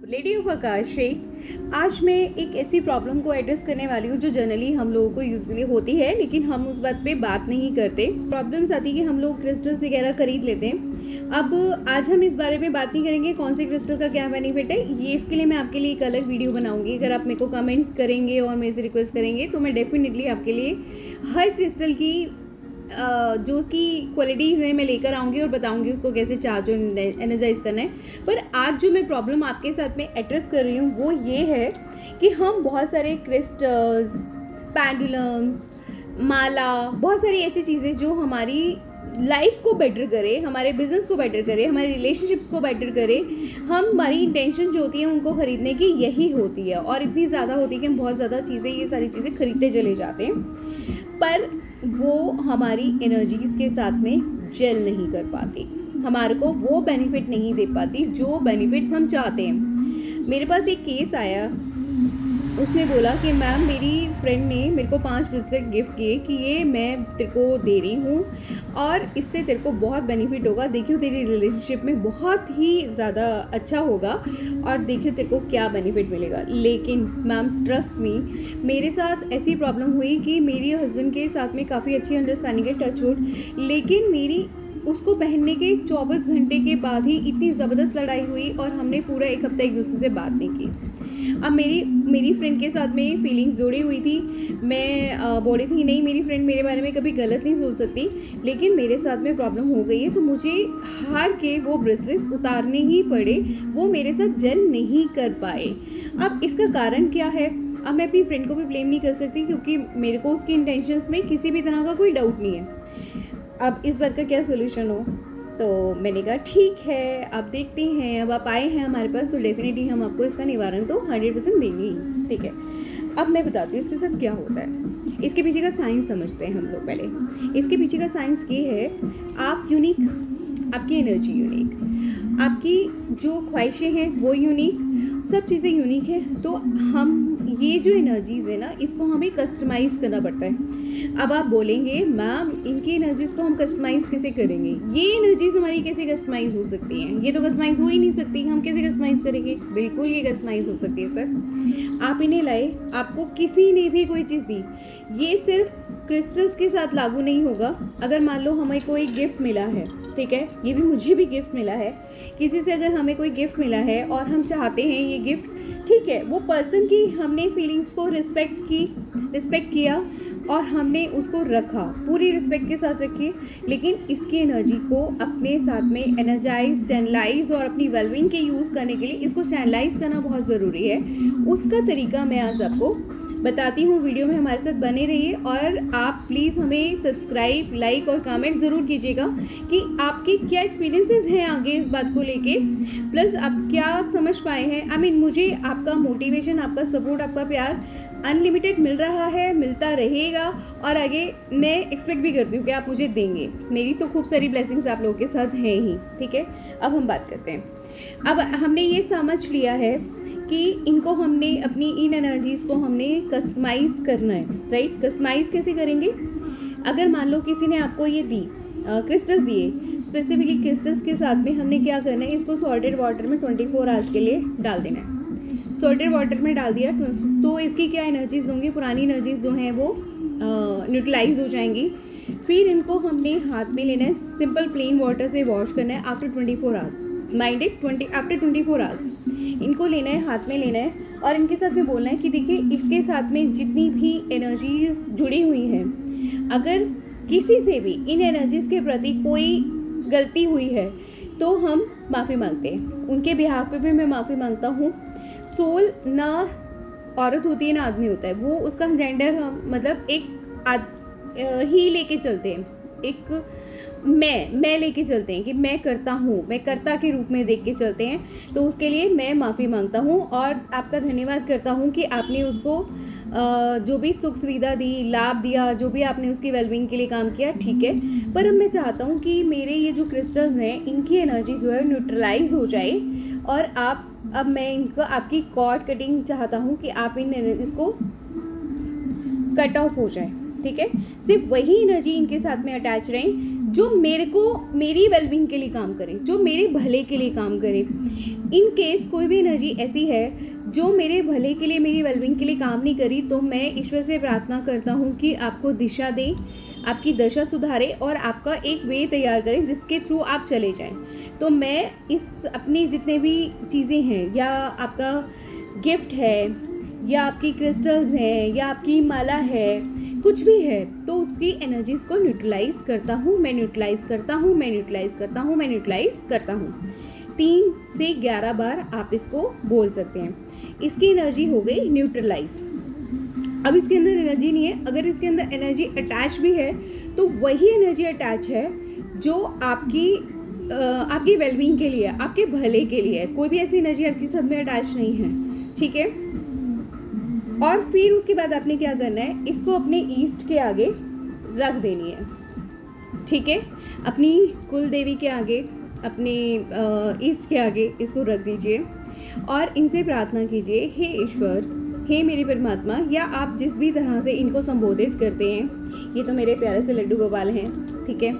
Lady of आकाश से आज मैं एक ऐसी प्रॉब्लम को एड्रेस करने वाली हूँ जो जनरली हम लोगों को यूजुअली होती है, लेकिन हम उस बात पे बात नहीं करते। प्रॉब्लम्स आती है कि हम लोग क्रिस्टल्स वगैरह खरीद लेते हैं। अब आज हम इस बारे में बात नहीं करेंगे कौन से क्रिस्टल का क्या बेनिफिट है, ये इसके लिए मैं आपके लिए एक अलग वीडियो बनाऊंगी। अगर आप मेरे को कमेंट करेंगे और मेरे से रिक्वेस्ट करेंगे तो मैं डेफिनेटली आपके लिए हर क्रिस्टल की जो उसकी क्वालिटीज़ हैं मैं लेकर आऊँगी और बताऊँगी उसको कैसे चार्ज और एनर्जाइज करना है। पर आज जो मैं प्रॉब्लम आपके साथ में एड्रेस कर रही हूँ वो ये है कि हम बहुत सारे क्रिस्टल्स, पैंडुलम्स, माला, बहुत सारी ऐसी चीज़ें जो हमारी लाइफ को बेटर करे, हमारे बिजनेस को बेटर करे, हमारे रिलेशनशिप्स को बेटर करे, हमारी इंटेंशन जो होती है उनको ख़रीदने की यही होती है। और इतनी ज़्यादा होती है कि हम बहुत ज़्यादा चीज़ें, ये सारी चीज़ें खरीदते चले जाते हैं, पर वो हमारी एनर्जीज़ के साथ में जेल नहीं कर पाती, हमारे को वो बेनिफिट नहीं दे पाती जो बेनिफिट्स हम चाहते हैं। मेरे पास एक केस आया, उसने बोला कि मैम मेरी फ्रेंड ने मेरे को 5 ब्रेसलेट गिफ्ट किए कि ये मैं तेरे को दे रही हूँ और इससे तेरे को बहुत बेनिफिट होगा, देखियो तेरी रिलेशनशिप में बहुत ही ज़्यादा अच्छा होगा और देखियो तेरे को क्या बेनिफिट मिलेगा। लेकिन मैम ट्रस्ट मी, मेरे साथ ऐसी प्रॉब्लम हुई कि मेरे हस्बैंड के साथ में काफ़ी अच्छी अंडरस्टैंडिंग है, टच वुड, लेकिन मेरी उसको पहनने के 24 घंटे के बाद ही इतनी ज़बरदस्त लड़ाई हुई और हमने पूरा 1 हफ्ता एक दूसरे से बात नहीं की। अब मेरी फ्रेंड के साथ में फीलिंग्स जुड़ी हुई थी, मैं बोली थी नहीं मेरी फ्रेंड मेरे बारे में कभी गलत नहीं सोच सकती, लेकिन मेरे साथ में प्रॉब्लम हो गई है तो मुझे हार के वो ब्रेसलेट्स उतारने ही पड़े, वो मेरे साथ जेल नहीं कर पाए। अब इसका कारण क्या है? अब मैं अपनी फ्रेंड को भी ब्लेम नहीं कर सकती क्योंकि मेरे को उसकी इंटेंशंस में किसी भी तरह का कोई डाउट नहीं है। अब इस बात का क्या सोल्यूशन हो? तो मैंने कहा ठीक है, अब देखते हैं, अब आप आए हैं हमारे पास तो डेफिनेटली हम आपको इसका निवारण तो 100% देंगे ही, ठीक है। अब मैं बताती हूँ इसके साथ क्या होता है। इसके पीछे का साइंस समझते हैं हम लोग पहले। इसके पीछे का साइंस ये है, आप यूनिक, आपकी एनर्जी यूनिक, आपकी जो ख्वाहिशें हैं वो यूनिक, सब चीज़ें यूनिक है। तो हम ये जो एनर्जीज़ है ना, इसको हमें कस्टमाइज़ करना पड़ता है। अब आप बोलेंगे मैम इनकी एनर्जीज़ को हम कस्टमाइज़ कैसे करेंगे? ये एनर्जीज़ हमारी कैसे कस्टमाइज़ हो सकती हैं? ये तो कस्टमाइज़ हो ही नहीं सकती, हम कैसे कस्टमाइज़ करेंगे? बिल्कुल ये कस्टमाइज़ हो सकती है सर। आप इन्हें लाए, आपको किसी ने भी कोई चीज़ दी, ये सिर्फ क्रिस्टल्स के साथ लागू नहीं होगा। अगर मान लो हमें कोई गिफ्ट मिला है, ठीक है, ये भी मुझे भी गिफ्ट मिला है, किसी से अगर हमें कोई गिफ्ट मिला है और हम चाहते हैं ये गिफ्ट, ठीक है, वो पर्सन की हमने फीलिंग्स को रिस्पेक्ट किया और हमने उसको रखा, पूरी रिस्पेक्ट के साथ रखिए, लेकिन इसकी एनर्जी को अपने साथ में एनर्जाइज, चैनलाइज और अपनी वेलबींग के यूज़ करने के लिए इसको चैनलाइज करना बहुत ज़रूरी है। उसका तरीका मैं आज आपको बताती हूँ, वीडियो में हमारे साथ बने रहिए और आप प्लीज़ हमें सब्सक्राइब, लाइक और कमेंट ज़रूर कीजिएगा कि आपके क्या एक्सपीरियंसेस हैं आगे इस बात को लेके, प्लस आप क्या समझ पाए हैं। आई मीन मुझे आपका मोटिवेशन, आपका सपोर्ट, आपका प्यार अनलिमिटेड मिल रहा है, मिलता रहेगा और आगे मैं एक्सपेक्ट भी करती हूँ कि आप मुझे देंगे। मेरी तो खूब सारी ब्लेसिंग्स आप लोगों के साथ हैं ही, ठीक है। अब हम बात करते हैं। अब हमने ये समझ लिया है कि इनको हमने अपनी इन एनर्जीज़ को हमने कस्टमाइज़ करना है, राइट। कस्टमाइज़ कैसे करेंगे? अगर मान लो किसी ने आपको ये दी, क्रिस्टल्स दिए, स्पेसिफिकली क्रिस्टल्स के साथ में हमने क्या करना है, इसको सॉल्टेड वाटर में 24 आवर्स के लिए डाल देना है। सॉल्टेड वाटर में डाल दिया तो इसकी क्या एनर्जीज़ होंगी, पुरानी एनर्जीज़ जो हैं वो न्यूट्रलाइज हो जाएंगी। फिर इनको हमने हाथ में लेना है, सिंपल प्लेन वाटर से वॉश करना है after 24 hours, minded after 24 hours इनको लेना है, हाथ में लेना है और इनके साथ में बोलना है कि देखिए इसके साथ में जितनी भी एनर्जीज़ जुड़ी हुई हैं, अगर किसी से भी इन एनर्जीज़ के प्रति कोई गलती हुई है तो हम माफ़ी मांगते हैं। उनके बिहाफ पे भी मैं माफ़ी मांगता हूँ। सोल ना औरत होती है ना आदमी होता है, वो उसका जेंडर हम मतलब एक ही लेके चलते हैं, एक मैं लेके चलते हैं कि मैं करता हूँ, मैं कर्ता के रूप में देख के चलते हैं। तो उसके लिए मैं माफ़ी मांगता हूँ और आपका धन्यवाद करता हूँ कि आपने उसको जो भी सुख सुविधा दी, लाभ दिया, जो भी आपने उसकी वेलबींग के लिए काम किया, ठीक है। पर अब मैं चाहता हूँ कि मेरे ये जो क्रिस्टल्स हैं इनकी एनर्जी जो है न्यूट्रलाइज हो जाए और अब मैं इनको आपकी कॉर्ड कटिंग चाहता हूँ कि आप इन इसको कट ऑफ हो जाए, ठीक है। सिर्फ वही एनर्जी इनके साथ में अटैच रहें जो मेरे को, मेरी वेलबींग के लिए काम करे, जो मेरे भले के लिए काम करे। इन केस कोई भी एनर्जी ऐसी है जो मेरे भले के लिए, मेरी वेलबिंग के लिए काम नहीं करी, तो मैं ईश्वर से प्रार्थना करता हूँ कि आपको दिशा दें, आपकी दशा सुधारे और आपका एक वे तैयार करें जिसके थ्रू आप चले जाएं। तो मैं इस अपनी जितने भी चीज़ें हैं, या आपका गिफ्ट है, या आपकी क्रिस्टल्स हैं, या आपकी माला है, कुछ भी है, तो उसकी एनर्जीज़ को न्यूट्रलाइज करता हूँ, मैं न्यूट्रलाइज करता हूँ, मैं न्यूट्रलाइज करता हूँ, मैं न्यूट्रलाइज करता हूँ। 3 से 11 बार आप इसको बोल सकते हैं। इसकी एनर्जी हो गई न्यूट्रलाइज। अब इसके अंदर एनर्जी नहीं है, अगर इसके अंदर एनर्जी अटैच भी है तो वही एनर्जी अटैच है जो आपकी वेलबींग के लिए, आपके भले के लिए है। कोई भी ऐसी एनर्जी आपके साथ में अटैच नहीं है, ठीक है। और फिर उसके बाद आपने क्या करना है, इसको अपने ईस्ट के आगे रख देनी है, ठीक है। अपनी कुल देवी के आगे, अपने ईस्ट के आगे इसको रख दीजिए और इनसे प्रार्थना कीजिए, हे ईश्वर, हे मेरे परमात्मा, या आप जिस भी तरह से इनको संबोधित करते हैं, ये तो मेरे प्यारे से लड्डू गोपाल हैं, ठीक है।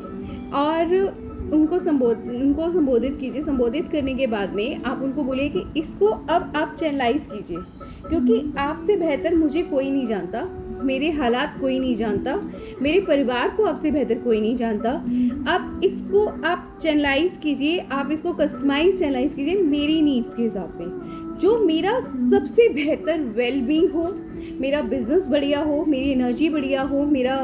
और उनको संबोधित कीजिए। संबोधित करने के बाद में आप उनको बोलिए कि इसको अब आप चैनलाइज कीजिए, क्योंकि आपसे बेहतर मुझे कोई नहीं जानता, मेरे हालात कोई नहीं जानता, मेरे परिवार को आपसे बेहतर कोई नहीं जानता। अब इसको आप चैनलाइज कीजिए, आप इसको कस्टमाइज चैनलाइज कीजिए मेरी नीड्स के हिसाब से, जो मेरा सबसे बेहतर वेलबींग हो, मेरा बिजनेस बढ़िया हो, मेरी एनर्जी बढ़िया हो, मेरा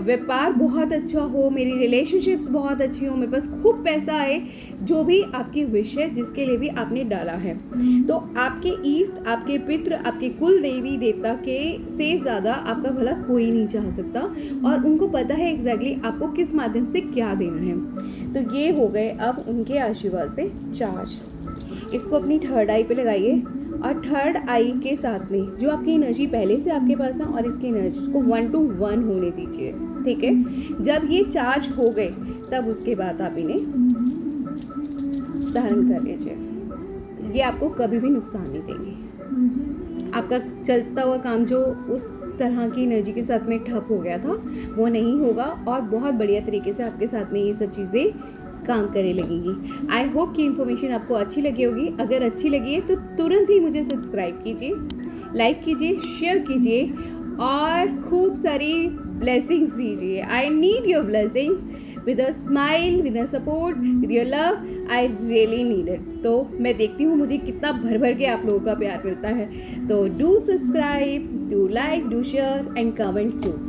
व्यापार बहुत अच्छा हो, मेरी रिलेशनशिप्स बहुत अच्छी हो, मेरे पास खूब पैसा आए, जो भी आपकी विश है, जिसके लिए भी आपने डाला है। तो आपके ईस्ट, आपके पितृ, आपके कुल देवी देवता के से ज़्यादा आपका भला कोई नहीं चाह सकता, और उनको पता है एग्जैक्टली आपको किस माध्यम से क्या देना है। तो ये हो गए अब उनके आशीर्वाद से चार्ज। इसको अपनी थर्ड आई पे लगाइए और थर्ड आई के साथ में जो आपकी एनर्जी पहले से आपके पास है, और इसकी एनर्जी को 1 to 1 होने दीजिए, ठीक है। जब ये चार्ज हो गए तब उसके बाद आप इन्हें धारण कर लीजिए। ये आपको कभी भी नुकसान नहीं देंगे। आपका चलता हुआ काम जो उस तरह की एनर्जी के साथ में ठप हो गया था वो नहीं होगा, और बहुत बढ़िया तरीके से आपके साथ में ये सब चीज़ें काम करने लगेगी। आई होप कि इन्फॉर्मेशन आपको अच्छी लगी होगी। अगर अच्छी लगी है तो तुरंत ही मुझे सब्सक्राइब कीजिए, लाइक कीजिए, शेयर कीजिए और खूब सारी ब्लेसिंग्स दीजिए। I need your blessings with a smile, with a support, with your love. I really need it. तो मैं देखती हूँ मुझे कितना भर भर के आप लोगों का प्यार मिलता है। तो do subscribe, do like, do share and comment to.